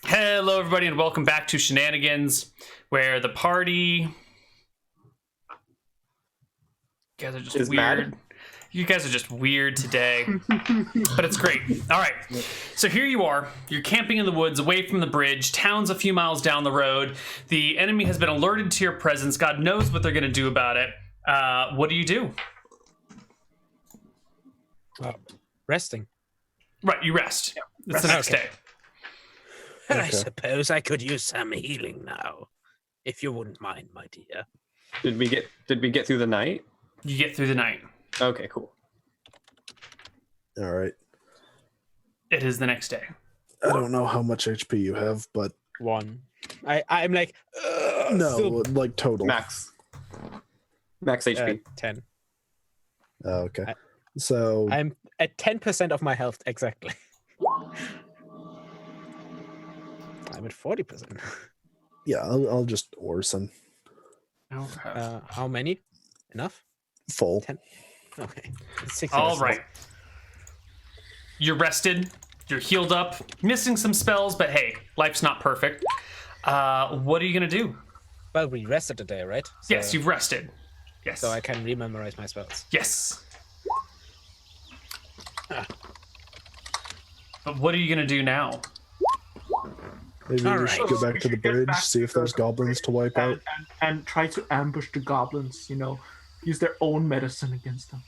Hello, everybody, and welcome back to Shenanigans, where the party... You guys are just weird. Mad. You guys are just weird today, but it's great. All right, so here you are. You're camping in the woods away from the bridge. Town's a few miles down the road. The enemy has been alerted to your presence. God knows what they're going to do about it. What do you do? Resting. Right, you rest. It's the next day. Okay. I suppose I could use some healing now, if you wouldn't mind, my dear. Did we get through the night? You get through the night. Okay, cool. All right. It is the next day. I don't know how much HP you have, but 1. I'm like no, still... like total max HP. 10. Okay. So I'm at 10% of my health exactly. I'm at 40%. Yeah, I'll just Orson. Okay. How many? Enough? Full. 10. Okay. 6. All right. You're rested. You're healed up. Missing some spells, but hey, life's not perfect. What are you gonna do? Well, we rested today, right? So, yes, you've rested. Yes. So I can rememorize my spells. Yes. But what are you gonna do now? Maybe we should go back to the bridge, see if there's goblins to wipe out. And try to ambush the goblins, use their own medicine against them.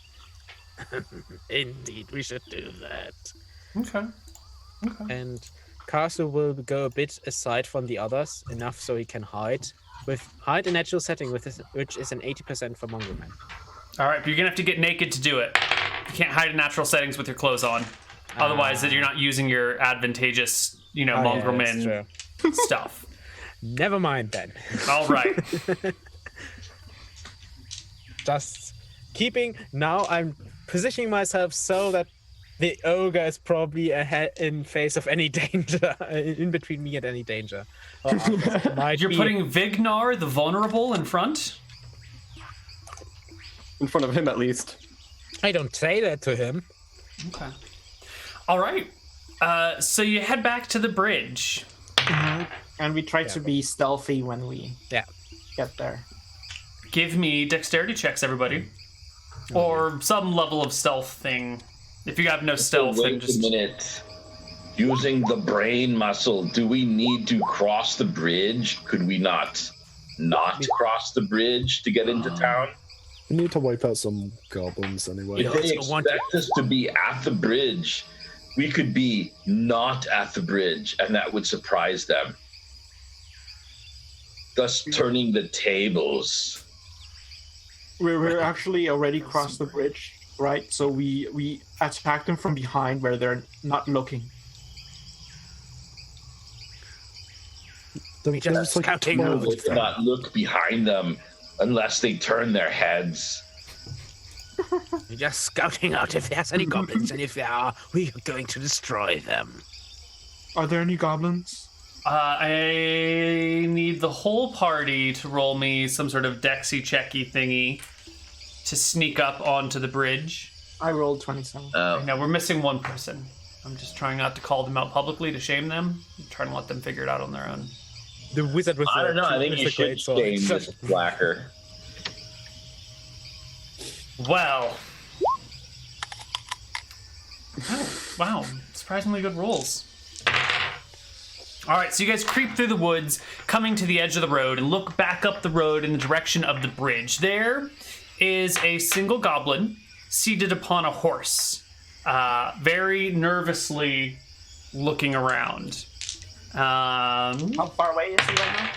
Indeed, we should do that. Okay. And Castle will go a bit aside from the others, enough so he can hide. Hide a natural setting, which is an 80% for mongrel men. All right, but you're gonna have to get naked to do it. You can't hide in natural settings with your clothes on. Otherwise, you're not using your advantageous, mongrel men stuff. Never mind then. All right. Just keeping. Now I'm positioning myself so that the ogre is probably ahead in face of any danger, in between me and any danger. You're putting Vignar, the vulnerable, in front? In front of him, at least. I don't say that to him. Okay. All right. So you head back to the bridge. Mm-hmm. And we try to be stealthy when we get there. Give me dexterity checks, everybody. Or some level of stealth thing. If you have no stealth, then just... Wait a minute. Using the brain muscle, do we need to cross the bridge? Could we not cross the bridge to get into town? We need to wipe out some goblins anyway. If they expect us to be at the bridge, we could be not at the bridge, and that would surprise them. Thus turning the tables. We're actually already crossed the bridge, right? So we attack them from behind where they're not looking. We just scouting out. We cannot look behind them unless they turn their heads. We're just scouting out if there's any goblins, and if there are, we are going to destroy them. Are there any goblins? I need the whole party to roll me some sort of dexy-checky thingy to sneak up onto the bridge. I rolled 27. Now we're missing one person. I'm just trying not to call them out publicly to shame them. I'm trying to let them figure it out on their own. The wizard with I don't know. I think you should shame this blacker. Well. Oh, wow. Surprisingly good rolls. All right, so you guys creep through the woods, coming to the edge of the road, and look back up the road in the direction of the bridge. There is a single goblin seated upon a horse, very nervously looking around. How far away is he right now?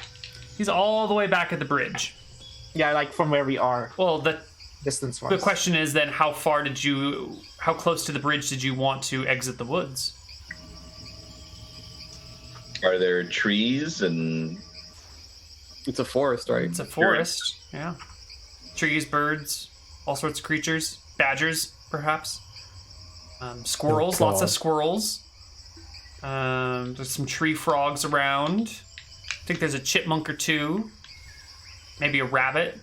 He's all the way back at the bridge. Yeah, like from where we are. Well, Distance-wise. the question is then, how close to the bridge did you want to exit the woods? Are there trees and... It's a forest, right? It's a forest, yeah. Trees, birds, all sorts of creatures. Badgers, perhaps. Squirrels, lots of squirrels. There's some tree frogs around. I think there's a chipmunk or two. Maybe a rabbit.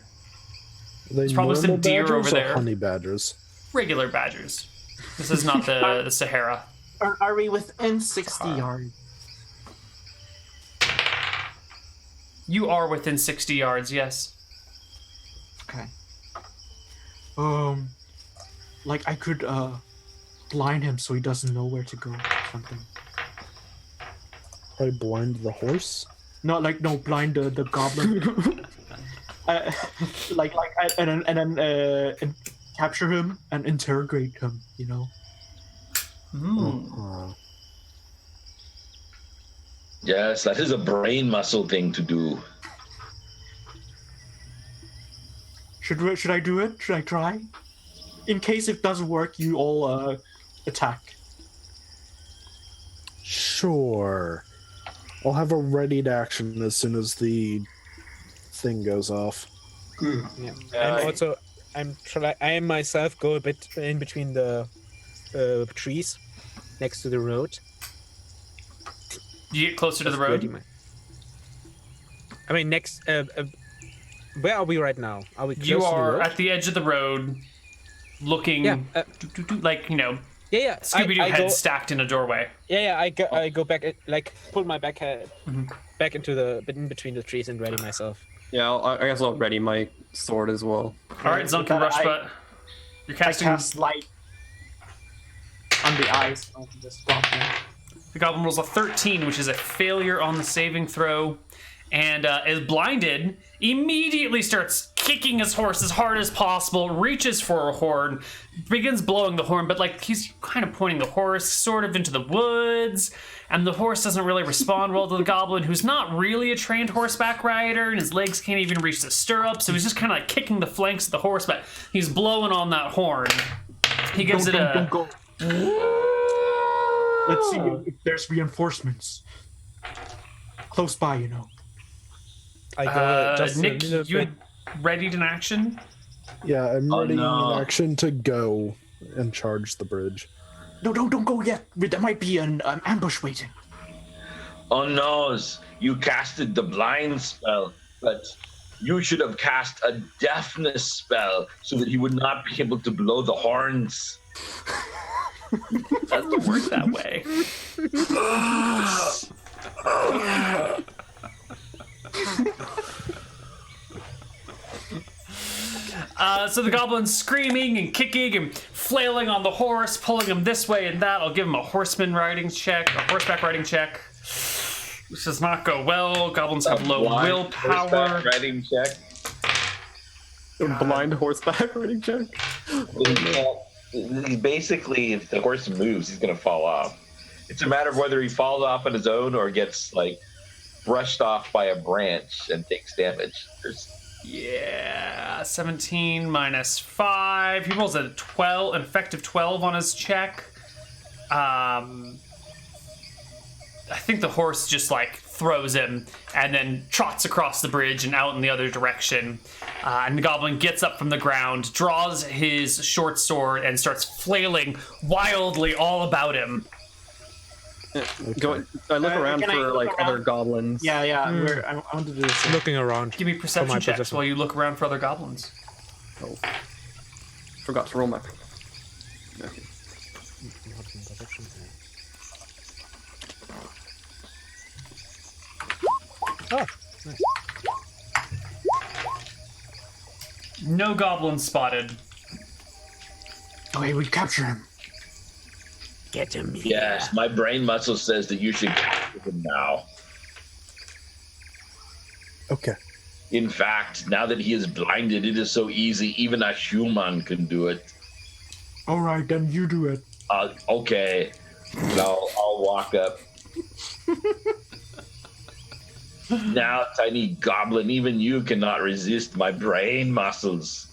There's probably some deer over there. Honey badgers. Regular badgers. This is not the Sahara. Are we within 60 yards? You are within 60 yards, yes. Okay. Like I could blind him so he doesn't know where to go or something. Probably blind the horse. No, blind the goblin. And then capture him and interrogate him. You know. Yes, that is a brain muscle thing to do. Should I do it? Should I try? In case it doesn't work, you all attack. Sure. I'll have a readied action as soon as the thing goes off. Yeah. And also, I myself go a bit in between the trees next to the road. You get closer to the road? I mean, next. Where are we right now? Are we close You to the are road? at the edge of the road, looking like, you know, Yeah. Scooby-Doo I head go, stacked in a doorway. Yeah. I go back, like pull my back head back into in between the trees and ready myself. Yeah, I guess I'll ready my sword as well. All right, Zunk and Rushbutt. You're casting. I cast light on the eyes. So I can just block them. The goblin rolls a 13, which is a failure on the saving throw, and is blinded. Immediately starts kicking his horse as hard as possible, reaches for a horn, begins blowing the horn, but like he's kind of pointing the horse sort of into the woods, and the horse doesn't really respond well to the goblin, who's not really a trained horseback rider, and his legs can't even reach the stirrups, so he's just kind of like kicking the flanks of the horse, but he's blowing on that horn. He gives Don't go. Let's see if there's reinforcements close by. You know. I go just Nick, a little you bit. had readied an action? Yeah, I'm readying no. an action to go and charge the bridge. No, don't go yet. There might be an ambush waiting. Oh no, you casted the blind spell, but you should have cast a deafness spell so that he would not be able to blow the horns. Doesn't work that way. So the goblin's screaming and kicking and flailing on the horse, pulling him this way and that. I'll give him a horseback riding check. This does not go well. Goblins have low Blind willpower. horseback riding check. Blind horseback riding check. Basically, if the horse moves, he's gonna fall off. It's a matter of whether he falls off on his own or gets like brushed off by a branch and takes damage. Yeah, 17 minus 5. He rolls a 12, an effective 12 on his check. I think the horse just like throws him and then trots across the bridge and out in the other direction. And the goblin gets up from the ground, draws his short sword, and starts flailing wildly all about him. I look around Can I for look like around? other goblins. Yeah. I want to do this. looking around. Give me perception my checks position. while you look around for other goblins. Oh. Forgot to roll my. Okay. Oh, nice. No goblins spotted. Okay, we capture him. Get him. Yes, my brain muscle says that you should capture him now. Okay. In fact, now that he is blinded, it is so easy, even a human can do it. All right, then you do it. Okay. I'll walk up. Now, tiny goblin, even you cannot resist my brain muscles.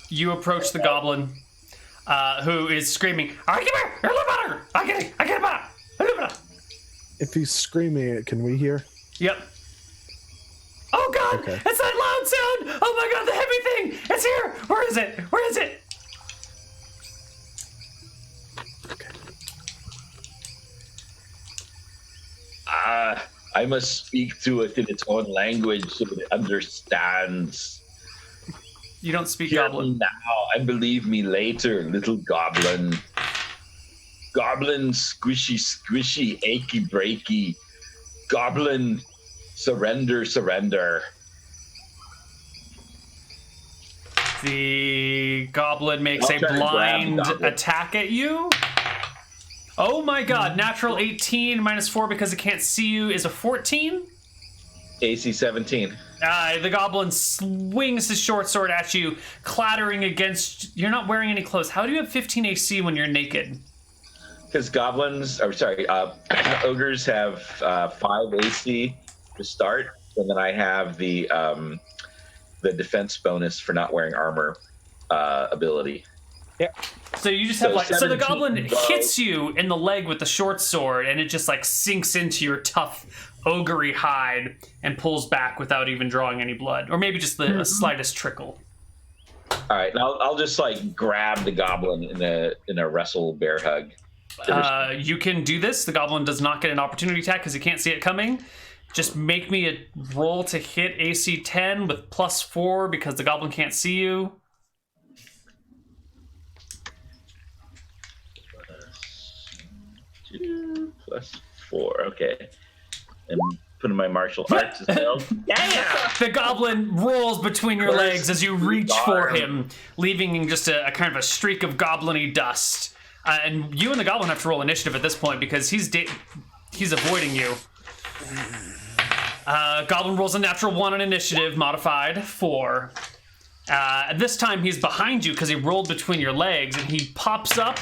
You approach the goblin, who is screaming, "I get her! I get it! If he's screaming it, can we hear? Yep. Oh god! Okay. It's that loud sound! Oh my god, the heavy thing! It's here! Where is it? Where is it? I must speak to it in its own language so that it understands. You don't speak Hear me goblin. now and believe me later, little goblin. Goblin, squishy, achy breaky. Goblin, Surrender, surrender. The goblin makes I'll a try to grab the blind goblin. attack at you. Oh my god, natural 18 minus 4 because it can't see you is a 14. AC 17. The goblin swings his short sword at you, clattering against... You're not wearing any clothes. How do you have 15 AC when you're naked? Because ogres have 5 AC to start, and then I have the defense bonus for not wearing armor ability. So you just have So like... So the 17 goblin blows. hits you in the leg with the short sword, and it just like sinks into your tough, ogre hide and pulls back without even drawing any blood. Or maybe just the slightest trickle. All right, now I'll just like grab the goblin in a wrestle bear hug. You can do this. The goblin does not get an opportunity attack because he can't see it coming. Just make me a roll to hit AC 10 with +4 because the goblin can't see you. +4, okay. And putting my martial arts as well. Yeah! The goblin rolls between your legs as you reach for him, leaving just a kind of a streak of goblin-y dust. And you and the goblin have to roll initiative at this point because he's avoiding you. Goblin rolls a natural 1 on initiative, modified 4. This time he's behind you because he rolled between your legs, and he pops up.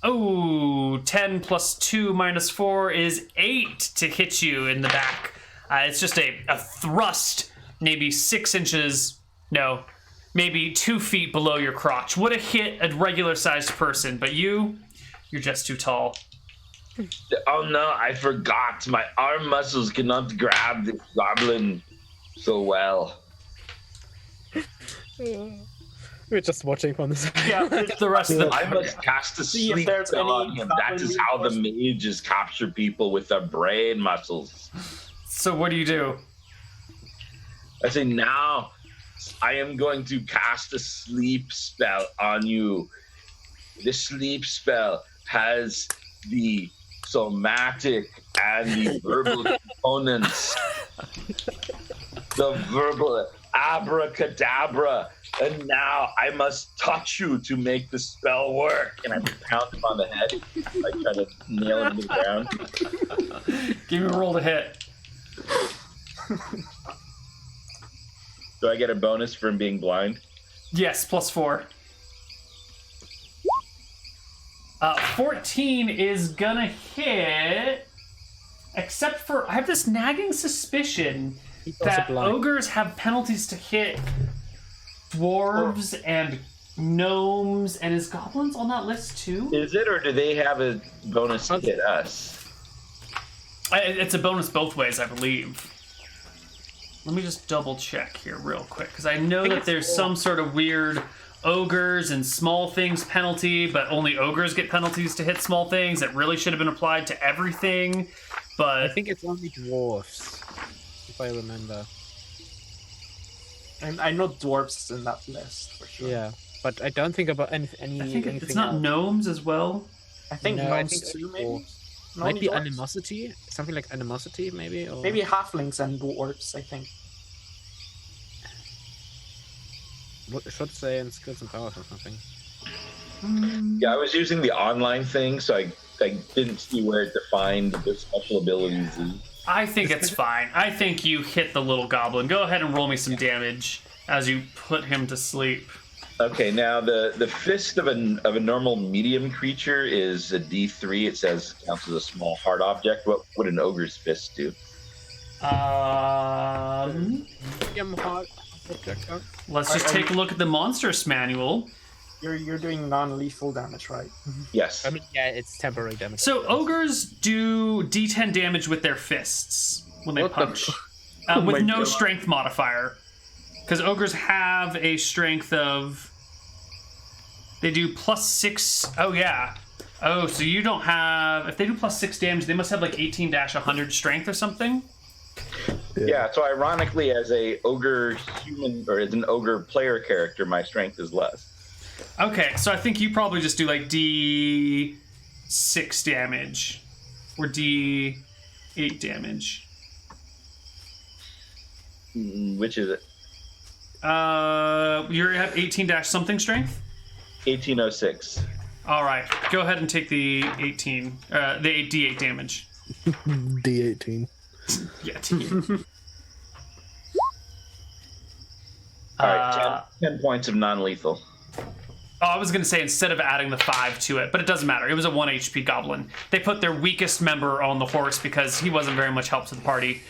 Oh, 10 plus 2 minus 4 is 8 to hit you in the back. It's just a thrust, maybe 6 inches, no, maybe 2 feet below your crotch. Would have hit a regular-sized person, but you're just too tall. Oh no, I forgot. My arm muscles cannot grab this goblin so well. We're just watching from the side. Yeah, the rest of I the... must cast a See if sleep there's spell any on him. That is how the mages capture people with their brain muscles. So what do you do? I say, now I am going to cast a sleep spell on you. The sleep spell has the somatic and the verbal components. The verbal abracadabra. And now I must touch you to make the spell work. And I pound him on the head. I try to nail him to the ground. Give me a roll to hit. Do I get a bonus for him being blind? Yes, +4. 14 is gonna hit, except for I have this nagging suspicion that blind. ogres have penalties to hit dwarves and gnomes, and is goblins on that list too? Is it, or do they have a bonus to hit us? It's a bonus both ways, I believe. Let me just double check here real quick, because I know that there's some sort of weird ogres and small things penalty, but only ogres get penalties to hit small things. That really should have been applied to everything, but... I think it's only dwarves, if I remember. And I know dwarves is in that list for sure. Yeah, but I don't think about any I think anything it's not else. gnomes as well. I think No, I gnomes think too, it's maybe. dwarves. No, Might be dwarves? animosity, something like animosity, maybe. Or... Maybe halflings and dwarves. I think. What should say in skills and powers or something. Yeah, I was using the online thing, so I didn't see where it defined the special abilities. I think it's fine. I think you hit the little goblin. Go ahead and roll me some damage as you put him to sleep. Okay, now the fist of a normal medium creature is a D3. It says counts as a small hard object. What would an ogre's fist do? Let's just take a look at the monstrous manual. You're doing non-lethal damage, right? Yes. I mean, yeah, it's temporary damage. So ogres do D10 damage with their fists when they What the punch, Oh with my no God. strength modifier, because ogres have a strength of. They do +6. Oh yeah. Oh, so you don't have. If they do +6 damage, they must have like 18-100 strength or something. Yeah, so ironically, as a ogre human, or as an ogre player character, my strength is less. Okay, so I think you probably just do like D6 damage or D8 damage. Which is it? You have 18 dash something strength. 1806. All right, go ahead and take the 18, the 8d8 damage. D18. Yeah. Team. All right, 10 points of non-lethal. Oh, I was going to say instead of adding the 5 to it, but it doesn't matter. It was a 1 HP goblin. They put their weakest member on the horse because he wasn't very much help to the party.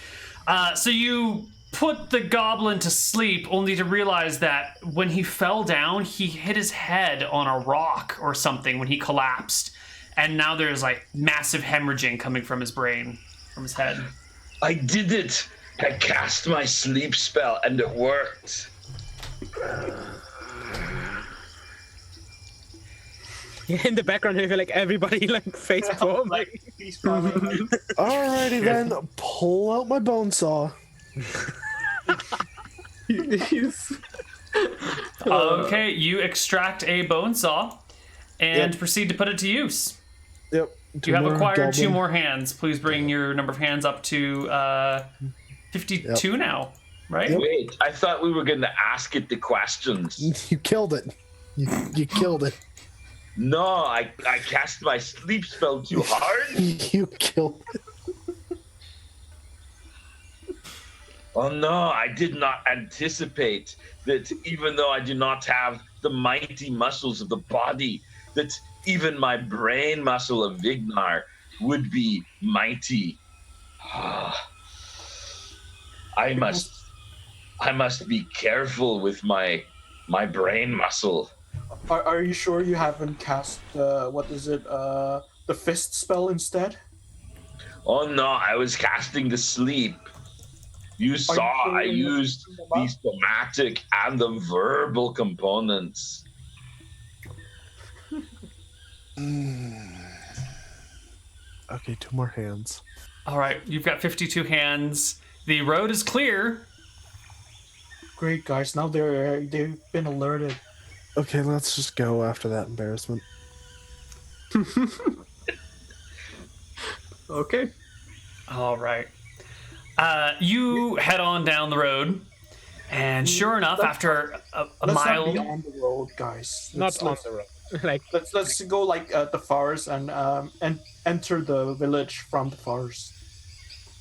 So you put the goblin to sleep only to realize that when he fell down, he hit his head on a rock or something when he collapsed. And now there's like massive hemorrhaging coming from his brain, from his head. I did it! I cast my sleep spell and it worked. In the background, I feel like everybody like face palm. Alrighty then, pull out my bone saw. Okay, you extract a bone saw and proceed to put it to use. Yep. You have more acquired 2 goblin. more hands. Please bring your number of hands up to 52 now, right? Yep. Wait, I thought we were going to ask it the questions. You killed it. You killed it. No, I cast my sleep spell too hard. You killed it. Oh no, I did not anticipate that even though I do not have the mighty muscles of the body, that even my brain muscle of Vignar would be mighty. I must be careful with my brain muscle. Are you sure you haven't cast what is it? The fist spell instead? Oh no, I was casting the sleep. You saw sure I you're used mixing them up? the somatic and the verbal components. Okay, 2 more hands. All right, you've got 52 hands. The road is clear. Great, guys. Now they've been alerted. Okay, let's just go after that embarrassment. Okay. All right. You head on down the road, and sure enough, after a Let's mile... not be on the road, guys. Not on the road. Like Let's go like the forest and enter the village from the forest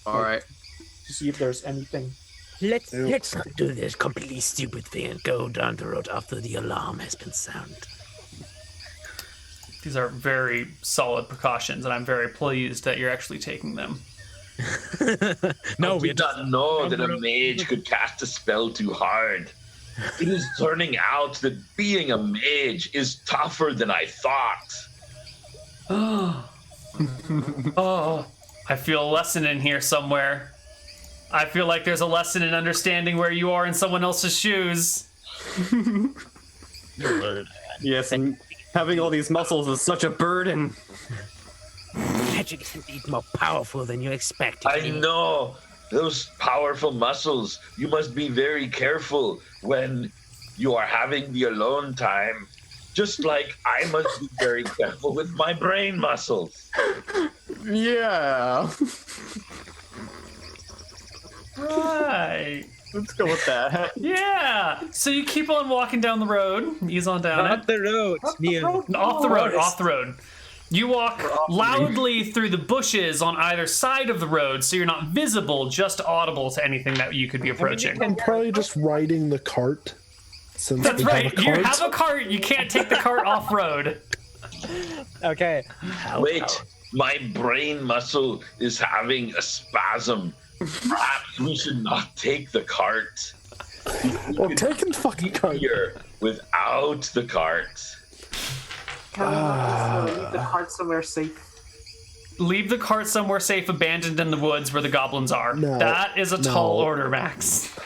All right. to see if there's anything. let's not do this completely stupid thing and go down the road after the alarm has been sounded. These are very solid precautions, and I'm very pleased that you're actually taking them. No, I we did not know that a mage could cast a spell too hard. It is turning out that being a mage is tougher than I thought. Oh, I feel a lesson in here somewhere. I feel like there's a lesson in understanding where you are in someone else's shoes. Yes, and having all these muscles is such a burden. Magic is indeed more powerful than you expected. I know. Those powerful muscles. You must be very careful when you are having the alone time. Just like I must be very careful with my brain muscles. Yeah. Right. Let's go with that. Yeah. So you keep on walking down the road. Ease on down Not it. the road, Neal. Off the road. Off the road. You walk loudly through the bushes on either side of the road, so you're not visible, just audible to anything that you could be approaching. I'm probably just riding the cart. Since That's we right. have a You cart. have a cart. You can't take the cart off road. Okay. Wait, my brain muscle is having a spasm. Perhaps we should not take the cart. Well, taking the fucking cart. Here without the cart. Can we not just leave the cart somewhere safe? Leave the cart somewhere safe, abandoned in the woods where the goblins are. No, That is a tall no. order, Max.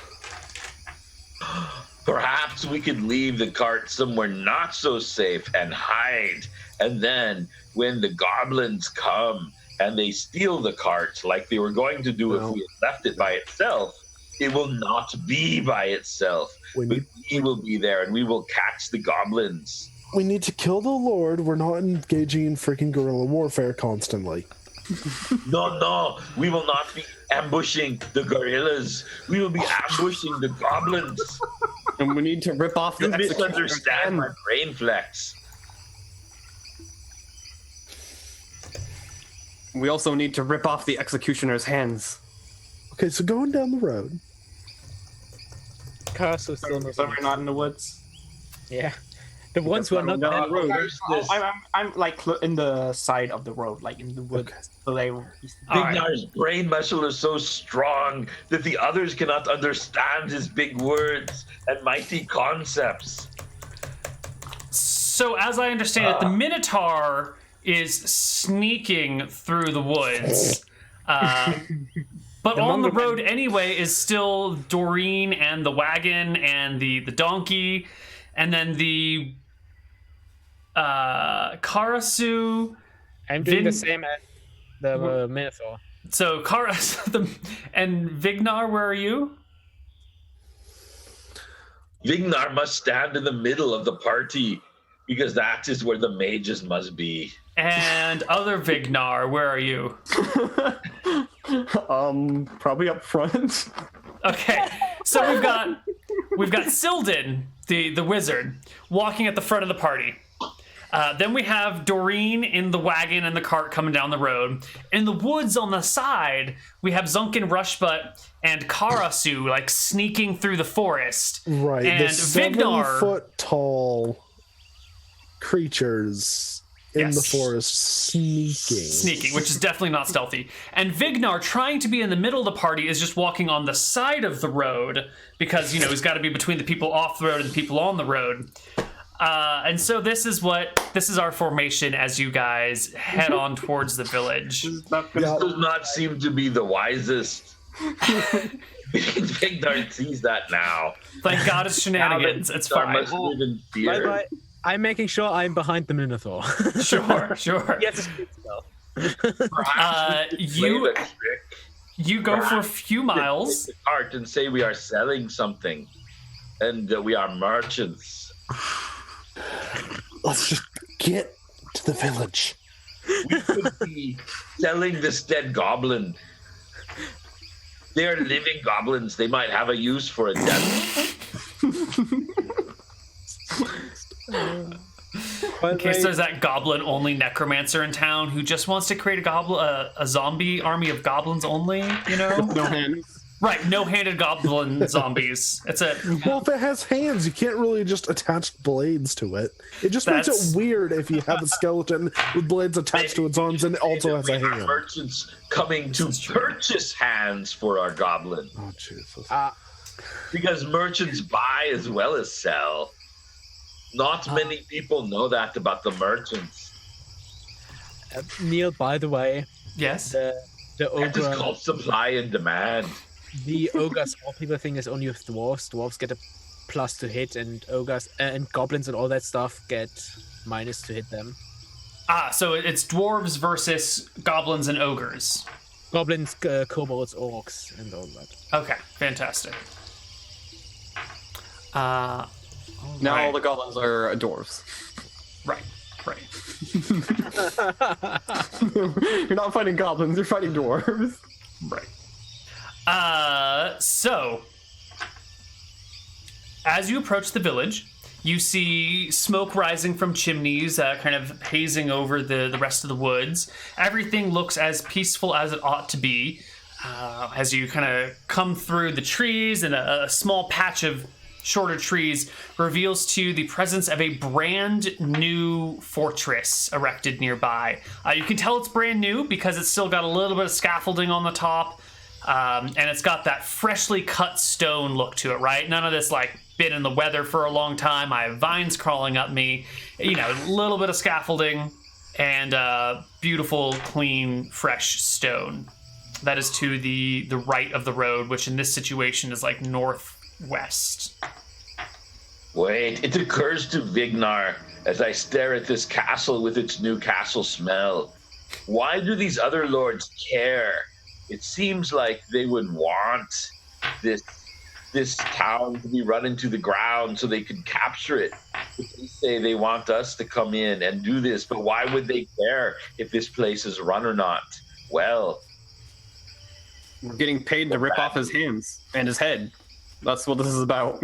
Perhaps we could leave the cart somewhere not so safe and hide. And then when the goblins come and they steal the cart like they were going to do if we had left it by itself, it will not be by itself. We But need, we will be there and we will catch the goblins. we need to kill the Lord. We're not engaging in freaking guerrilla warfare constantly. No, we will not be ambushing the gorillas. We will be ambushing the goblins. And we need to rip off the You executioner's misunderstand my hand. brain flex. We also need to rip off the executioner's hands. Okay, so going down the road. Castle still not. So we're not in the woods. Yeah. The ones who are not down there. the road. There's this. I'm like in the side of the road, like in the woods. Okay. So they. All right. Vignar's brain muscle is so strong that the others cannot understand his big words and mighty concepts. So, as I understand it, the Minotaur is sneaking through the woods. But on the road anyway is still Doreen and the wagon and the donkey, and then the Karasu. I'm doing the Vin- same as the Minotaur. So Karasu and Vignar, where are you? Vignar must stand in the middle of the party because that is where the mages must be. And other Vignar, where are you? Probably up front. Okay, so we've got Sildon, the wizard, walking at the front of the party. Then we have Doreen in the wagon and the cart coming down the road. In the woods on the side, we have Zunkin Rushbutt and Karasu like sneaking through the forest. Right, And the 7 Vignar- foot tall creatures in the Yes. forest sneaking. Which is definitely not stealthy. And Vignar, trying to be in the middle of the party, is just walking on the side of the road because, he's got to be between the people off the road and the people on the road. And so this is our formation as you guys head on towards the village. Yeah. Does not seem to be the wisest. Vignar sees that now. Thank God it's Shenanigans. It's Vignar fine. must live in fear. Bye. I'm making sure I'm behind the Minotaur. Sure. Yes, it's good spell. Perhaps we could play You the trick. you go for a few miles. Take the cart and say we are selling something, and that we are merchants. Let's just get to the village. We could be selling this dead goblin. They are living goblins. They might have a use for a death. In case there's that goblin-only necromancer in town who just wants to create a zombie army of goblins only, No hands. Right, no-handed goblin zombies. It's a Well, if it has hands, you can't really just attach blades to it. It just makes That's- it weird if you have a skeleton with blades attached to its arms and it also has a We are hand. merchants coming to purchase hands for our goblin. Oh, Jesus. Because merchants buy as well as sell. Not many people know that about the merchants. Neal, by the way, yes. the That is ogre, called supply and demand. the ogre small people thing is only with dwarves. Dwarves get a plus to hit, and ogres and goblins and all that stuff get minus to hit them. So it's dwarves versus goblins and ogres. Goblins, kobolds, orcs, and all that. Okay, fantastic. Now Right. all the goblins are dwarves. Right. You're not fighting goblins, you're fighting dwarves. Right. So, as you approach the village, you see smoke rising from chimneys, kind of hazing over the rest of the woods. Everything looks as peaceful as it ought to be. As you kind of come through the trees, and a small patch of shorter trees reveals to you the presence of a brand new fortress erected nearby. You can tell it's brand new because it's still got a little bit of scaffolding on the top, and it's got that freshly cut stone look to it, right? None of this like been in the weather for a long time. I have vines crawling up me, a little bit of scaffolding and beautiful, clean, fresh stone. That is to the right of the road, which in this situation is like northwest. Wait, it occurs to Vignar as I stare at this castle with its new castle smell. Why do these other lords care? It seems like they would want this town to be run into the ground so they could capture it. But they say they want us to come in and do this, but why would they care if this place is run or not? well, We're getting paid to rip off his hands and his head. That's what this is about.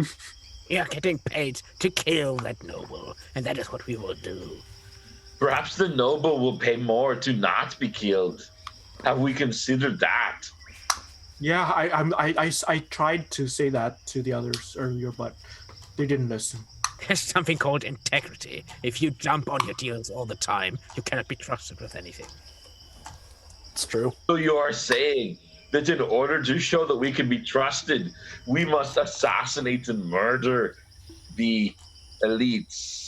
You're getting paid to kill that noble, and that is what we will do. perhaps the noble will pay more to not be killed. Have we considered that? Yeah, I tried to say that to the others earlier, but they didn't listen. There's something called integrity. If you jump on your deals all the time, you cannot be trusted with anything. It's true. So you are saying that in order to show that we can be trusted, we must assassinate and murder the elites.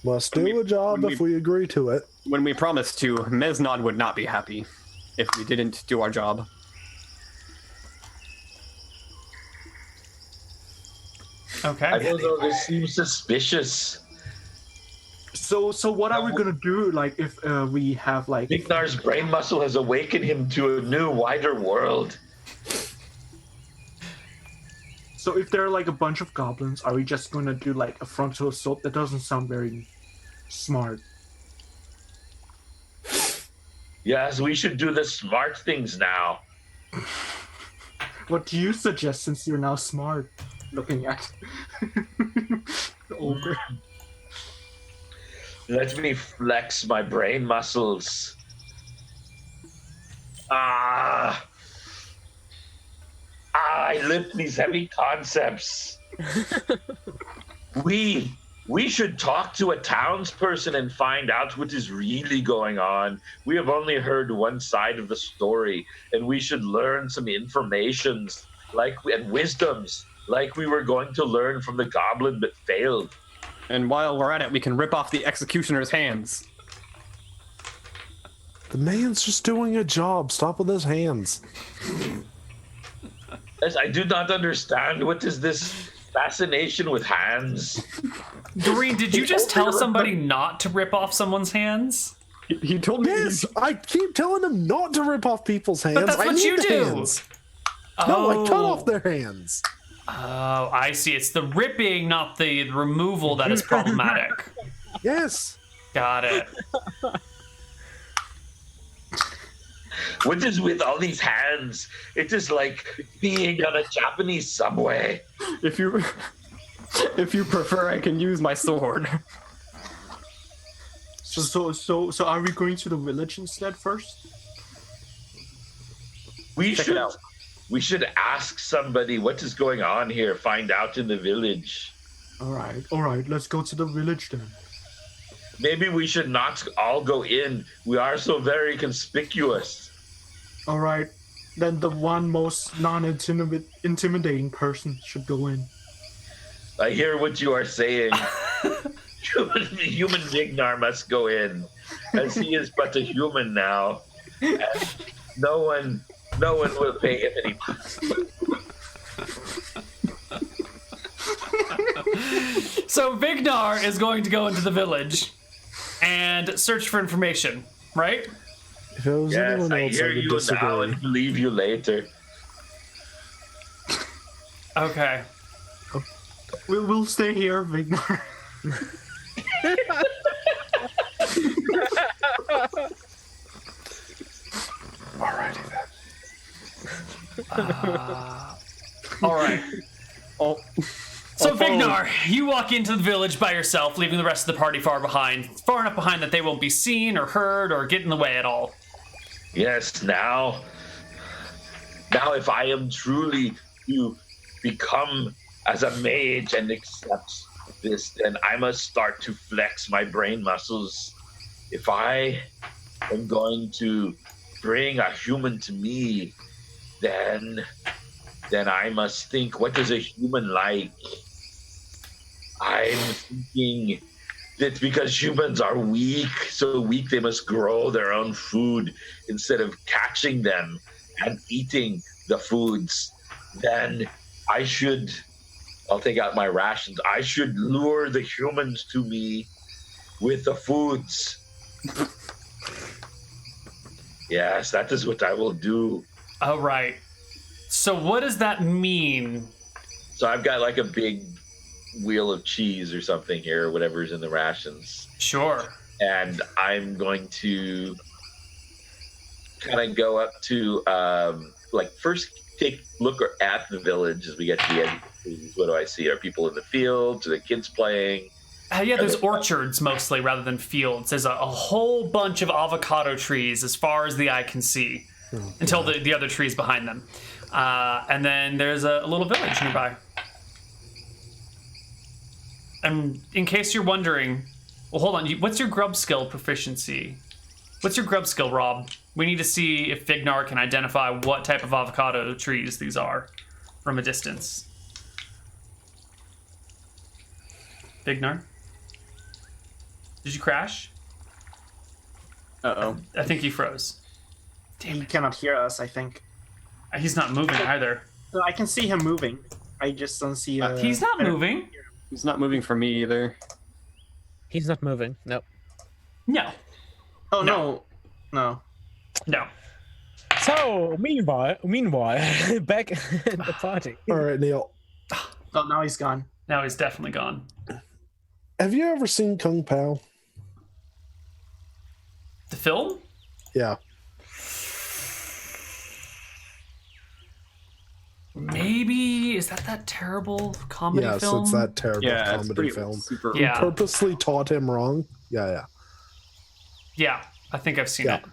Must do a job if we agree to it. When we promised to, Mesnod would not be happy if we didn't do our job. Okay. I don't know, this seems suspicious. So what are we gonna do? Like, if we have like, Ignar's brain muscle has awakened him to a new, wider world. so if there are like a bunch of goblins, are we just gonna do like a frontal assault? That doesn't sound very smart. Yes, we should do the smart things now. What do you suggest, since you're now smart? Looking at the ogre. Let me flex my brain muscles. I lift these heavy concepts. We should talk to a townsperson and find out what is really going on. We have only heard one side of the story, and we should learn some informations and wisdoms like we were going to learn from the goblin but failed. And while we're at it, we can rip off the executioner's hands. The man's just doing a job. Stop with his hands. Yes, I do not understand. What is this fascination with hands? Doreen, did you just tell somebody not to rip off someone's hands? He told me. Yes, I keep telling him not to rip off people's hands. that's I what need you the do. hands. No, I cut off their hands. Oh, I see. It's the ripping, not the removal, that is problematic. Yes. Got it. What is with all these hands? It is like being on a Japanese subway. If you prefer, I can use my sword. So are we going to the village instead first? Check it out. We should ask somebody what is going on here. Find out in the village. All right. Let's go to the village then. Maybe we should not all go in. We are so very conspicuous. All right. Then the one most non-intimidating person should go in. I hear what you are saying. Human Vignar must go in, as he is but a human now. And no one will pay him any mind. So Vignar is going to go into the village and search for information, right? If it was Yes, anyone I else, hear I would you disagree. now and believe you later. Okay. We'll stay here, Vignar. Alrighty then. All right. Oh, So Vignar, you walk into the village by yourself, leaving the rest of the party far behind, far enough behind that they won't be seen or heard or get in the way at all. Yes, now if I am truly to become as a mage and accept this, then I must start to flex my brain muscles. If I am going to bring a human to me, then I must think, what is a human like? I'm thinking that because humans are weak, so weak they must grow their own food instead of catching them and eating the foods, then I'll take out my rations. I should lure the humans to me with the foods. Yes, that is what I will do. All right. So what does that mean? So I've got like a big wheel of cheese or something here, whatever's in the rations. Sure. And I'm going to kind of go up to first take a look at the village as we get to the end. What do I see? Are people in the fields? Are the kids playing? Yeah, there's orchards mostly rather than fields. There's a whole bunch of avocado trees as far as the eye can see, until the other trees behind them. And then there's a little village nearby. And in case you're wondering, well, hold on. What's your grub skill proficiency? What's your grub skill, Rob? We need to see if Vignar can identify what type of avocado trees these are from a distance. Vignar? Did you crash? Uh-oh. I think he froze. He cannot hear us, I think. He's not moving either. No, I can see him moving. I just don't see. He's not moving. He's not moving for me either. He's not moving. Nope. No. Oh no. So meanwhile, back at the party. All right, Neal. Oh, now he's gone. Now he's definitely gone. Have you ever seen Kung Pao? The film? Yeah. Maybe. Is that terrible comedy Yes, film? it's that terrible Yeah, it's comedy pretty film. super. Yeah. Purposely taught him wrong. Yeah. Yeah, I think I've seen Yeah. it.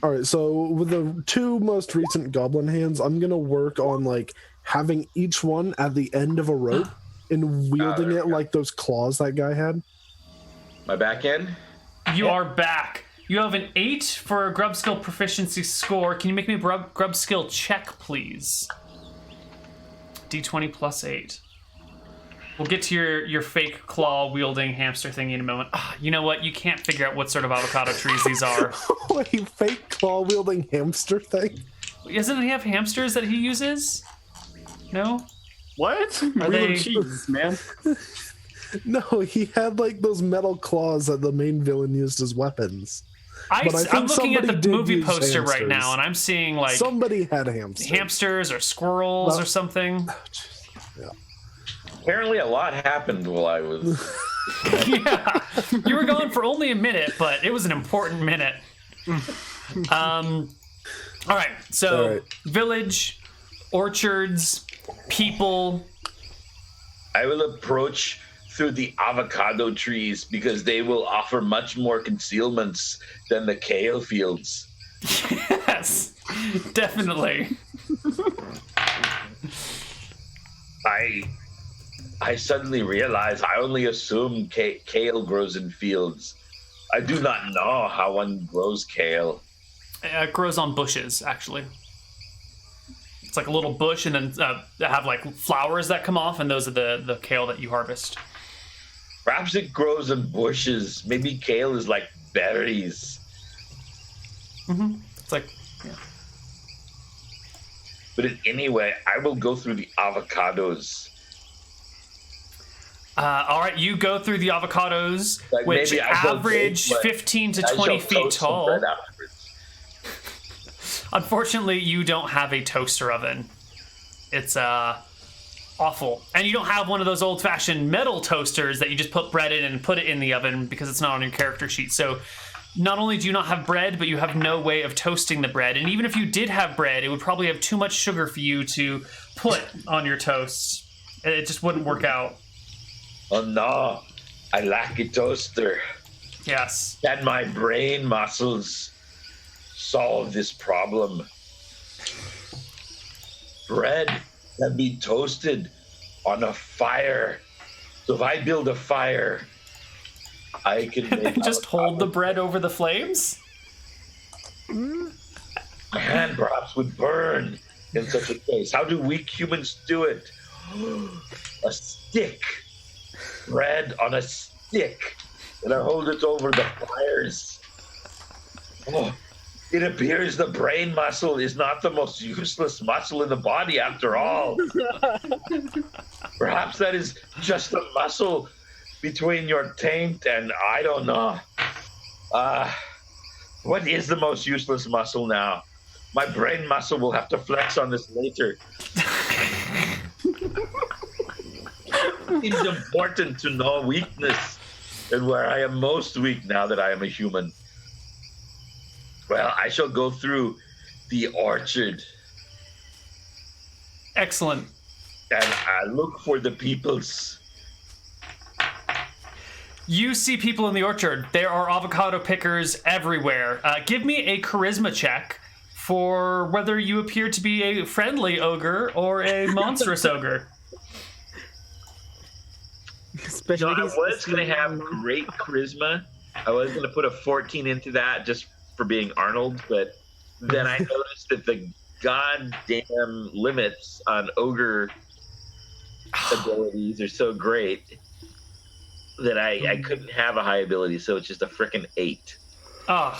All right, so with the two most recent goblin hands, I'm gonna work on like having each one at the end of a rope and wielding there it we go. like those claws that guy had. My back end? You are back. You have an 8 for a grub skill proficiency score. Can you make me a grub skill check, please? D20 plus 8. We'll get to your fake claw wielding hamster thingy in a moment. You know what? You can't figure out what sort of avocado trees these are. Wait, fake claw wielding hamster thing? Doesn't he have hamsters that he uses? No? What? Are Real they- cheese, man. No, he had like those metal claws that the main villain used as weapons. But I think I'm looking at the somebody did movie use poster right hamsters. now, and I'm seeing like Somebody had hamsters. hamsters or squirrels Well- or something. Yeah. Apparently, a lot happened while I was. Yeah, you were gone for only a minute, but it was an important minute. All right, so All right. village, orchards, people. I will approach through the avocado trees because they will offer much more concealments than the kale fields. Yes, definitely. I suddenly realize I only assume kale grows in fields. I do not know how one grows kale. It grows on bushes, actually. It's like a little bush, and then they have like flowers that come off, and those are the kale that you harvest. Perhaps it grows in bushes. Maybe kale is like berries. It's like, yeah. But anyway, I will go through the avocados. All right, you go through the avocados, Like, which maybe I shall average bake, but 15 to I 20 shall feet toast some tall. bread afterwards. Unfortunately, you don't have a toaster oven. It's awful. And you don't have one of those old-fashioned metal toasters that you just put bread in and put it in the oven because it's not on your character sheet. So not only do you not have bread, but you have no way of toasting the bread. And even if you did have bread, it would probably have too much sugar for you to put on your toast. It just wouldn't work out. Oh no, I lack a toaster. Yes. Can my brain muscles solve this problem? Bread can be toasted on a fire. So if I build a fire, I can make Just hold the bread over the flames? My hand perhaps would burn in such a case. How do weak humans do it? A stick. Bread on a stick. And I hold it over the fires. Oh, it appears the brain muscle is not the most useless muscle in the body after all. Perhaps that is just a muscle between your taint and I don't know. What is the most useless muscle now? My brain muscle will have to flex on this later. It's important to know weakness and where I am most weak now that I am a human. Well, I shall go through the orchard Excellent. and I look for the peoples. You see people in the orchard. There are avocado pickers everywhere. Give me a charisma check for whether you appear to be a friendly ogre or a monstrous ogre. Especially I these- was going to have great charisma. I was going to put a 14 into that just for being Arnold, but then I noticed that the goddamn limits on ogre abilities are so great that I couldn't have a high ability, so it's just a frickin' 8. Ugh.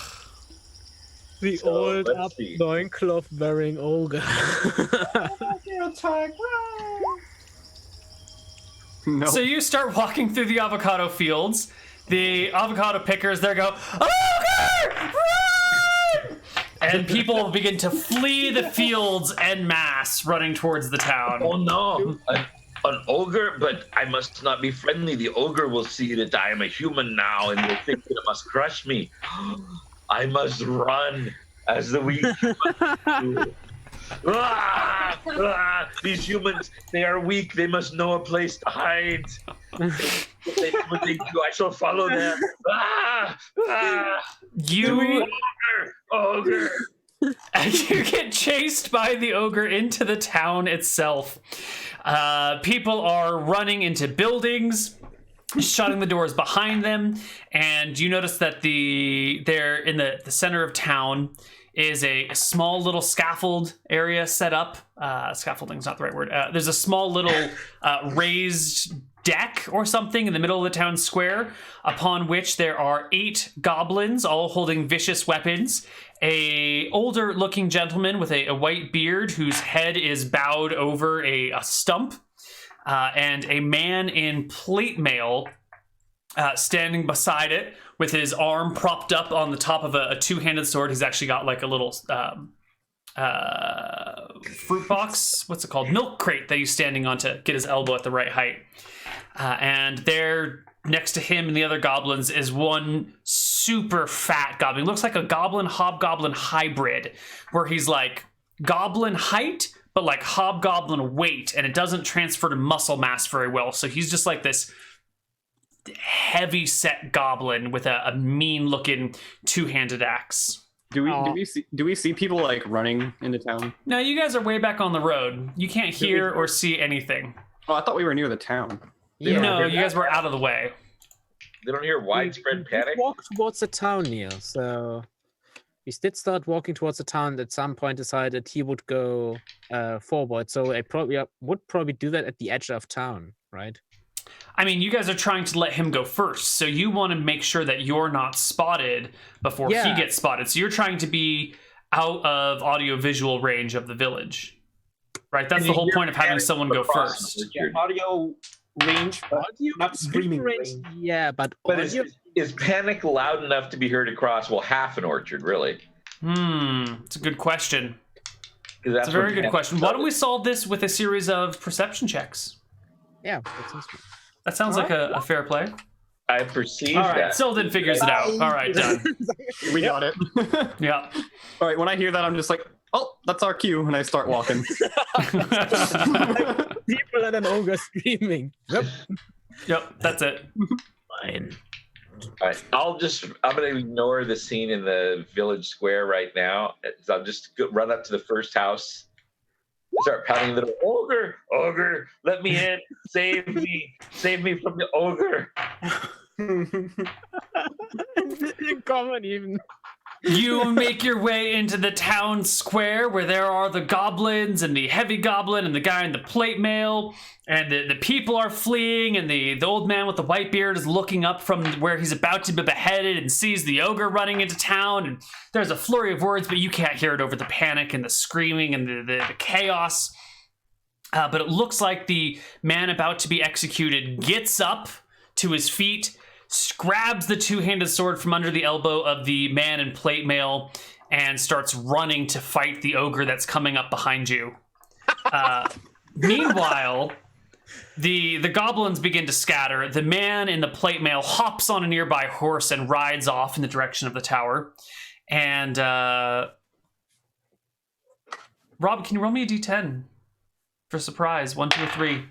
the So, old let's up see. loincloth wearing ogre. Attack! No. So you start walking through the avocado fields. The avocado pickers there go, ogre! Run! And people begin to flee the fields en masse, running towards the town. Oh no, an ogre, but I must not be friendly. The ogre will see that I am a human now and will think that it must crush me. I must run as the weak human do. Ah! Ah! These humans, they are weak. They must know a place to hide. What they do, I shall follow them. Ah! Ah! You Ogre! you get chased by the ogre into the town itself. People are running into buildings, shutting the doors behind them, and you notice that they're in the center of town is a small little scaffold area set up. Scaffolding's not the right word. There's a small little raised deck or something in the middle of the town square, upon which there are 8 goblins, all holding vicious weapons. A older looking gentleman with a white beard whose head is bowed over a stump, and a man in plate mail standing beside it with his arm propped up on the top of a two-handed sword. He's actually got like a little fruit box, what's it called? Milk crate that he's standing on to get his elbow at the right height. And there next to him and the other goblins is one super fat goblin. He looks like a goblin hobgoblin hybrid, where he's like goblin height, but like hobgoblin weight, and it doesn't transfer to muscle mass very well. So he's just like this heavy set goblin with a mean looking two-handed axe. Do we see people like running into town? No, you guys are way back on the road. You can't hear or see anything. Oh, I thought we were near the town. No, you guys were out of the way. They don't hear widespread We panic. walk towards the town, Neal. So we did start walking towards the town. At some point, decided he would go forward. So I would probably do that at the edge of town, right? I mean, you guys are trying to let him go first, so you want to make sure that you're not spotted before he gets spotted. So you're trying to be out of audio-visual range of the village, right? That's the whole point of having someone go first. Yeah, audio range, but not screaming range. Yeah, but But audio- is panic loud enough to be heard across, well, half an orchard, really? It's a good question. 'Cause that's It's a very what good panic question. Why don't we does. solve this with a series of perception checks? yeah, that sounds good. That sounds like a fair play. I perceive All right, that. Sylvan figures it out. All right, done. We got it. Yeah. All right, when I hear that, I'm just like, oh, that's our cue, and I start walking. People and an ogre screaming. Yep. Yep, that's it. Fine. All right, I'm going to ignore the scene in the village square right now. So I'll just run up to the first house, start pounding the door. Ogre, let me in. Save me from the ogre. Common even. You make your way into the town square where there are the goblins and the heavy goblin and the guy in the plate mail, and the people are fleeing, and the old man with the white beard is looking up from where he's about to be beheaded and sees the ogre running into town, and there's a flurry of words, but you can't hear it over the panic and the screaming and the chaos. But it looks like the man about to be executed gets up to his feet, grabs the two-handed sword from under the elbow of the man in plate mail, and starts running to fight the ogre that's coming up behind you. Meanwhile, the goblins begin to scatter. The man in the plate mail hops on a nearby horse and rides off in the direction of the tower. And Rob, can you roll me a d10 for surprise? 1, 2, or 3.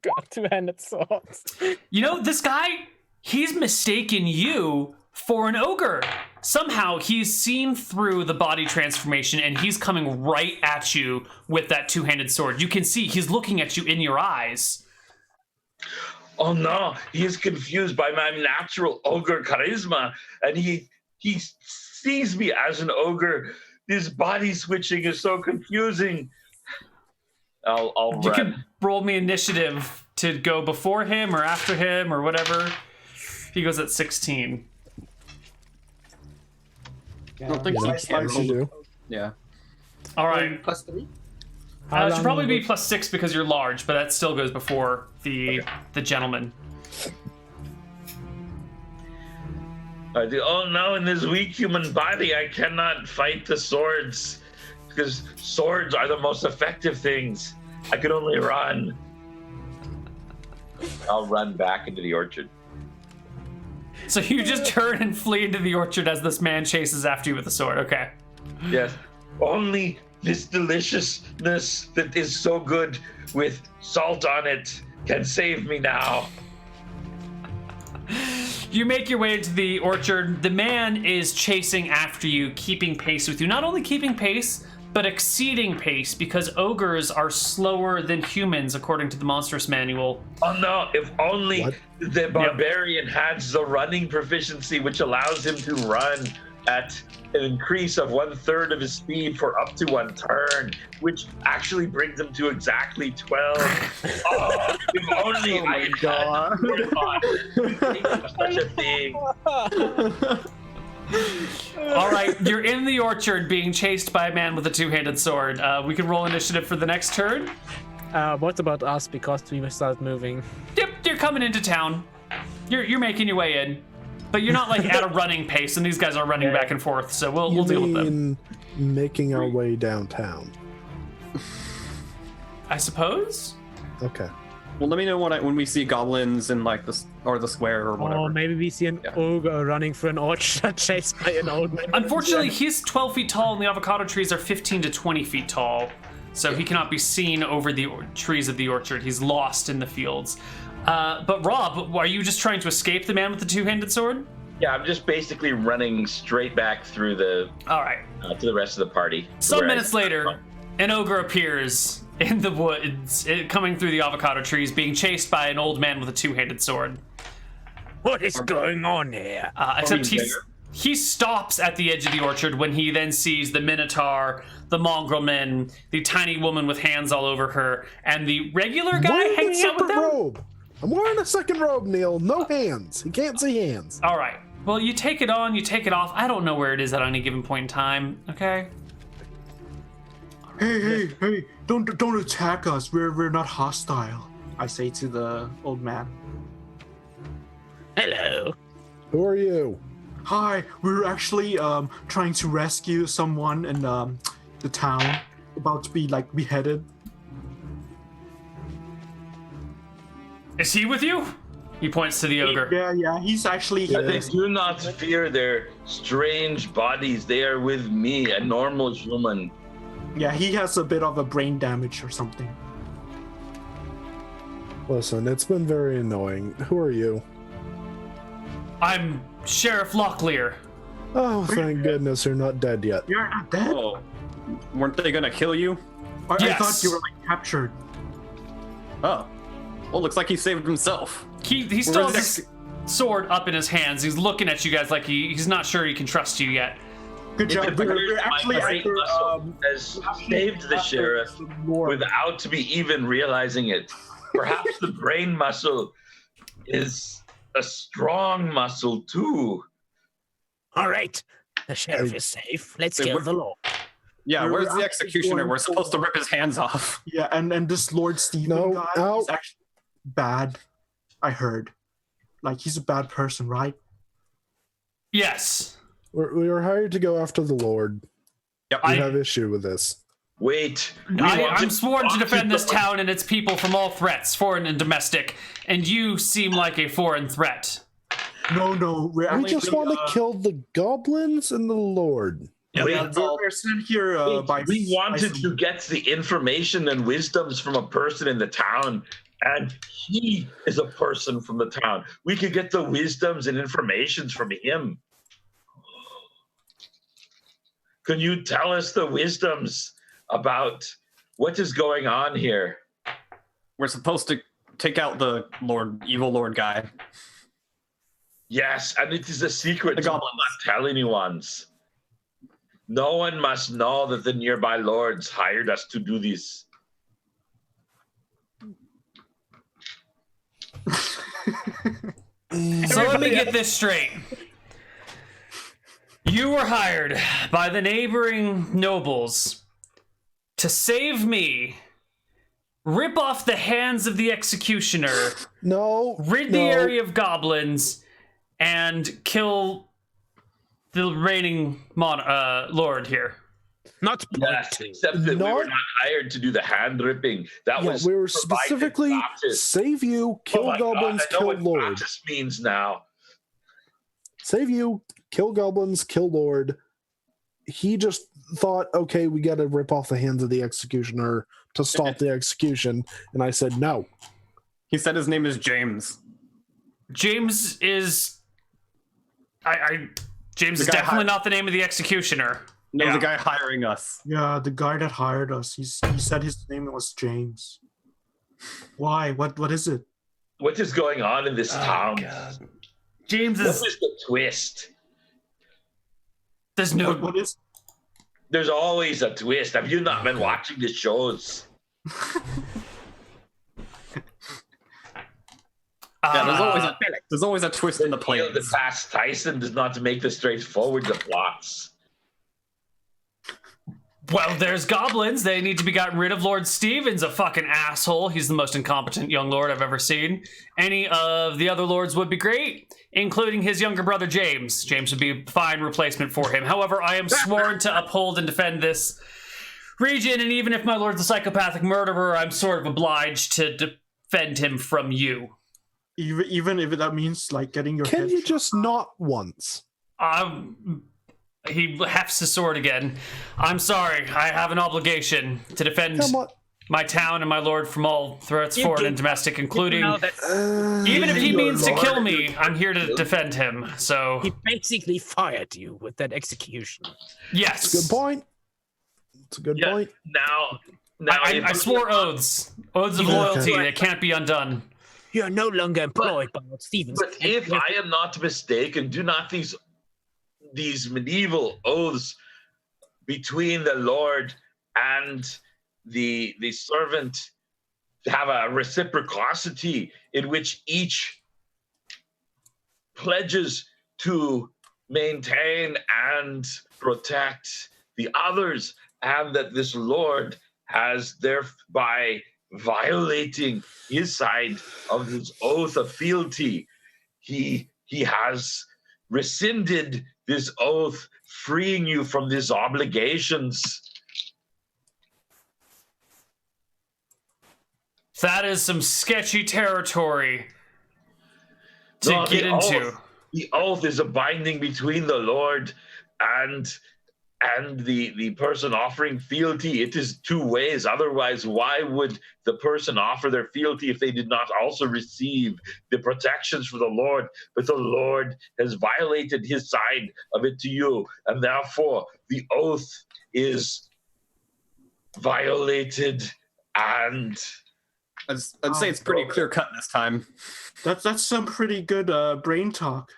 God, two-handed swords. You know, this guy, he's mistaken you for an ogre. Somehow he's seen through the body transformation and he's coming right at you with that two-handed sword. You can see he's looking at you in your eyes. Oh no, he is confused by my natural ogre charisma, and he sees me as an ogre. This body switching is so confusing. I'll You run. can roll me initiative to go before him or after him or whatever. He goes at 16. I don't think You know, he can as you do. Yeah. All right. +3. It should probably be +6 because you're large, but that still goes before the gentleman. Oh no, in this weak human body, I cannot fight the swords. Because swords are the most effective things. I can only run. I'll run back into the orchard. So you just turn and flee into the orchard as this man chases after you with a sword. Okay. Yes. Only this deliciousness that is so good with salt on it can save me now. You make your way into the orchard. The man is chasing after you, keeping pace with you. Not only keeping pace, but exceeding pace, because ogres are slower than humans, according to the Monstrous Manual. Oh no, if only What? the barbarian has the running proficiency, which allows him to run at an increase of 1/3 of his speed for up to 1 turn, which actually brings him to exactly 12. Oh, if only I had thought to think of such a thing. All right, you're in the orchard being chased by a man with a two-handed sword. We can roll initiative for the next turn. What about us? Because we started moving. Yep, you're coming into town. You're making your way in, but you're not like at a running pace, and these guys are running back and forth. So we'll You deal with them. mean making our way downtown? I suppose. Okay. Well, let me know when we see goblins in like the square or whatever. Or maybe we see an ogre running through an orchard chased by an old man. Unfortunately, he's 12 feet tall, and the avocado trees are 15 to 20 feet tall, so he cannot be seen over the trees of the orchard. He's lost in the fields. But Rob, are you just trying to escape the man with the two-handed sword? Yeah, I'm just basically running straight back through the All right. to the rest of the party. Some Where I- minutes later, an ogre appears in the woods, coming through the avocado trees, being chased by an old man with a two-handed sword. What is going on here? Except he's bigger. he stops at the edge of the orchard when he then sees the Minotaur, the mongrel men, the tiny woman with hands all over her, and the regular guy Wearing hanging a out with separate them. robe. I'm wearing a second robe, Neal. No hands. He can't see hands. All right. Well, you take it on, you take it off. I don't know where it is at any given point in time. Okay. Hey! Don't attack us. We're not hostile. I say to the old man. Hello. Who are you? Hi, we're actually trying to rescue someone in the town, about to be like beheaded. Is he with you? He points to the ogre. Yeah, he's actually. But they do not fear their strange bodies. They are with me, a normal human. Yeah, he has a bit of a brain damage or something. Listen, it's been very annoying. Who are you? I'm Sheriff Locklear. Oh, thank goodness you're not dead yet. You're not dead. Oh, weren't they gonna kill you? I Yes. thought you were like captured. Oh, well, looks like he saved himself. He still Where's has his sword up in his hands. He's looking at you guys like he's not sure he can trust you yet. Good It job. appears We're my actually brain after, muscle has saved the sheriff without to be even realizing it. Perhaps the brain muscle is a strong muscle too. All right. The sheriff is safe. Let's kill the law. Yeah, We're where's the actually executioner? going We're supposed to rip his hands off. Yeah, and this Lord Stephen No, guy ow. is actually bad. I heard. Like he's a bad person, right? Yes. We were hired to go after the Lord. Yep. We have issue with this. Wait, I'm sworn to defend this town and its people from all threats, foreign and domestic, and you seem like a foreign threat. No, we're We just want to kill the goblins and the Lord. Yeah, we're sent here we wanted to get the information and wisdoms from a person in the town, and he is a person from the town. We could get the wisdoms and informations from him. Can you tell us the wisdoms about what is going on here? We're supposed to take out the evil Lord guy. Yes, and it is a secret. The Do goblins. not tell anyone. No one must know that the nearby lords hired us to do this. So let me get this straight. You were hired by the neighboring nobles to save me, rip off the hands of the executioner, rid the area of goblins, and kill the reigning lord here. Not Yes, except that we were not hired to do the hand ripping. That was we were specifically save you, kill goblins, I know kill what Lord. Baptist means now. Save you, kill goblins, kill Lord. He just thought, okay, we got to rip off the hands of the executioner to stop the execution, and I said no. He said his name is James. James is... James is guy definitely not the name of the executioner. No, Yeah. the guy hiring us. Yeah, the guy that hired us. He said his name was James. Why? What is it? What is going on in this town? God. James What is... is the twist? There's no... What is? There's always a twist. Have you not been watching the shows? Yeah, there's always a twist in the Neal plans. deGrasse Tyson does not make the straightforward the plots. Well, there's goblins. They need to be gotten rid of. Lord Stephen's a fucking asshole. He's the most incompetent young lord I've ever seen. Any of the other lords would be great, including his younger brother James. James would be a fine replacement for him. However, I am sworn to uphold and defend this region, and even if my lord's a psychopathic murderer, I'm sort of obliged to defend him from you. Even if that means like getting your Can head you just not once? He hefts his sword again. I'm sorry. I have an obligation to defend Come on. my town and my lord from all threats, foreign and domestic, including... even if he Your means to lord kill me, I'm here to defend him. So, He basically fired you with that execution. yes. Good point. It's a good Yeah, point. now I swore oaths. Oaths of loyalty that can't be undone. You're no longer employed by Lord Stevens. But if I am not mistaken, do not these medieval oaths between the Lord and the servant have a reciprocity in which each pledges to maintain and protect the others, and that this Lord has thereby violating his side of his oath of fealty, he has rescinded this oath, freeing you from these obligations. That is some sketchy territory to No, get into. The oath is a binding between the Lord and the person offering fealty. It is two ways. Otherwise, why would the person offer their fealty if they did not also receive the protections from the Lord? But the Lord has violated his side of it to you, and therefore the oath is violated. And I'd say it's pretty clear cut this time. That's some pretty good brain talk.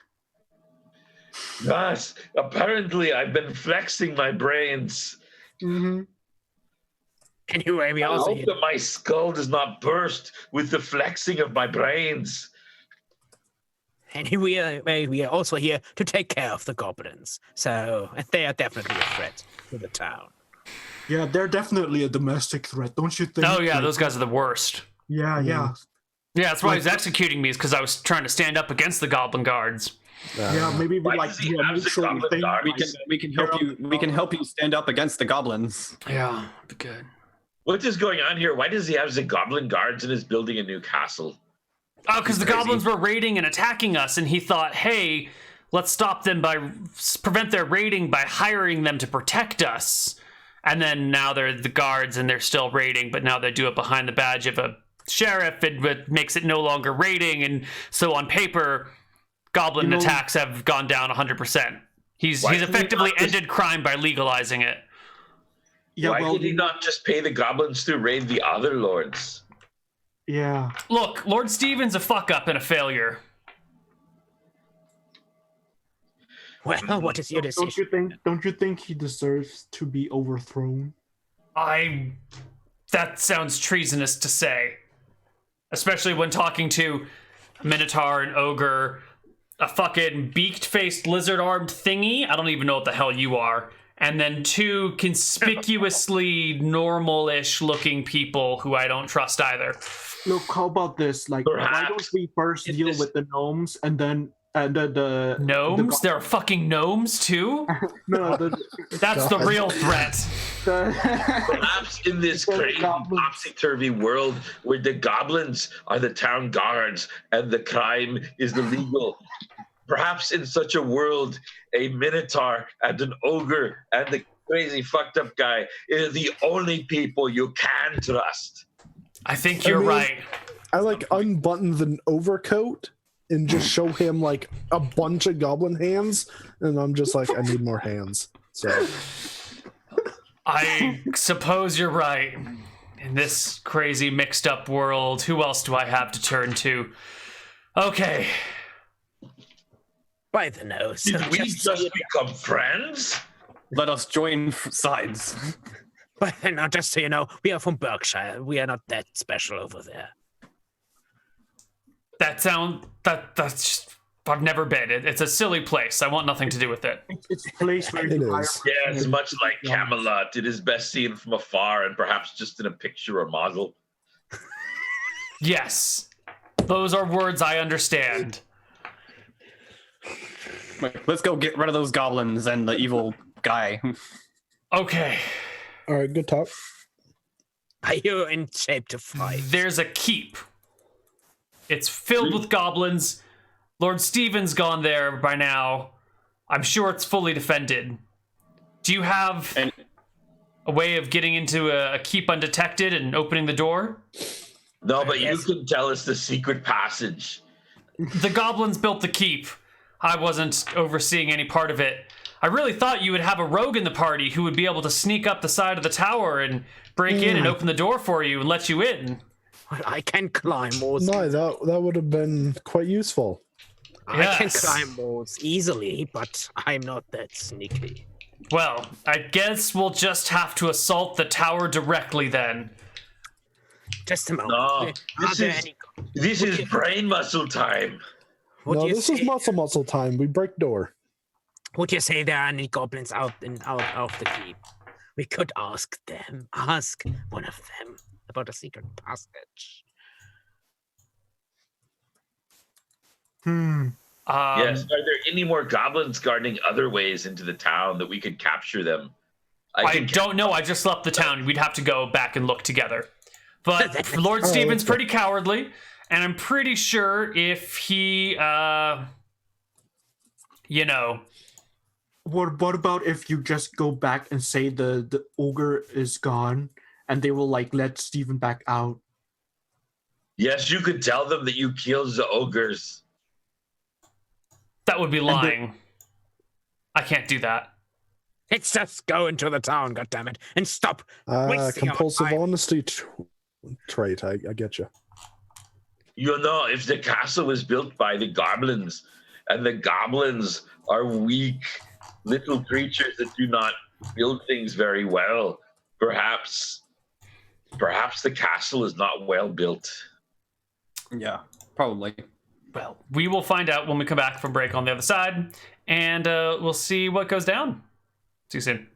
yes, apparently I've been flexing my brains. Mm-hmm. Anyway, we I also hope that my skull does not burst with the flexing of my brains. we are also here to take care of the goblins. So they are definitely a threat to the town. Yeah, they're definitely a domestic threat, don't you think? Oh yeah, Like, those guys are the worst. Yeah. Yeah, that's why he's executing me, is because I was trying to stand up against the goblin guards. Yeah, maybe we Why like does he do a have the mutual goblin thing. guard? We can help you. We can help you stand up against the goblins. Yeah, be good. What is going on here? Why does he have the goblin guards and is building a new castle? Oh, because the Crazy. goblins were raiding and attacking us, and he thought, hey, let's stop them prevent their raiding by hiring them to protect us. And then now they're the guards and they're still raiding, but now they do it behind the badge of a sheriff, and it makes it no longer raiding. And so on paper, goblin attacks have gone down 100%. He's effectively ended crime by legalizing it. Yeah, Why did he not just pay the goblins to raid the other lords? Yeah. Look, Lord Stephen's a fuck up and a failure. Well, what is your decision? Don't you think he deserves to be overthrown? That sounds treasonous to say. Especially when talking to a minotaur, an ogre, a fucking beaked-faced lizard-armed thingy. I don't even know what the hell you are. And then two conspicuously normal-ish looking people who I don't trust either. Look, how about this? Like, why don't we first deal with the gnomes and then the Gnomes? There are fucking gnomes too? No, That's the real threat. Perhaps in this crazy topsy-turvy world where the goblins are the town guards and the crime is the legal, perhaps in such a world, a minotaur and an ogre and the crazy fucked up guy are the only people you can trust. I think you're right. I like unbutton the overcoat and just show him like a bunch of goblin hands, and I'm just like, I need more hands. So I suppose you're right. In this crazy mixed up world, who else do I have to turn to? Okay. By the nose. Did we just become friends? Let us join sides. Well, now, just so you know, we are from Berkshire. We are not that special over there. That's just, I've never been. It's a silly place. I want nothing to do with it. it's a place where It you hire is. Yeah, it's much like Camelot. It is best seen from afar and perhaps just in a picture or model. Yes. Those are words I understand. Let's go get rid of those goblins and the evil guy. Okay. all right, good talk. Are you in shape to fight? There's a keep. It's filled with goblins. Lord Stephen's gone there by now. I'm sure it's fully defended. Do you have a way of getting into a keep undetected and opening the door? No, but you can tell us the secret passage. The goblins built the keep. I wasn't overseeing any part of it. I really thought you would have a rogue in the party who would be able to sneak up the side of the tower and break in and open the door for you and let you in. Well, I can climb walls. No, that would have been quite useful. I can Yes. climb walls easily, but I'm not that sneaky. Well, I guess we'll just have to assault the tower directly then. Just a moment. No, Are this there is any- this is brain muscle time. would No, you this say, is muscle time. We break door. Would you say there are any goblins out of the keep? We could ask them. Ask one of them about a secret passage. Yes, are there any more goblins guarding other ways into the town that we could capture them? I don't know. I just left the town. We'd have to go back and look together. But Lord Stephen's pretty cowardly, and I'm pretty sure if he, What about if you just go back and say the ogre is gone, and they will like let Stephen back out? Yes, you could tell them that you killed the ogres. that would be lying. I can't do that. Let's just go into the town, goddammit, and stop wasting our Compulsive time. honesty trait. I get you. You know, if the castle was built by the goblins, and the goblins are weak little creatures that do not build things very well, perhaps the castle is not well built. Yeah, probably. Well, we will find out when we come back from break on the other side, and we'll see what goes down. See you soon.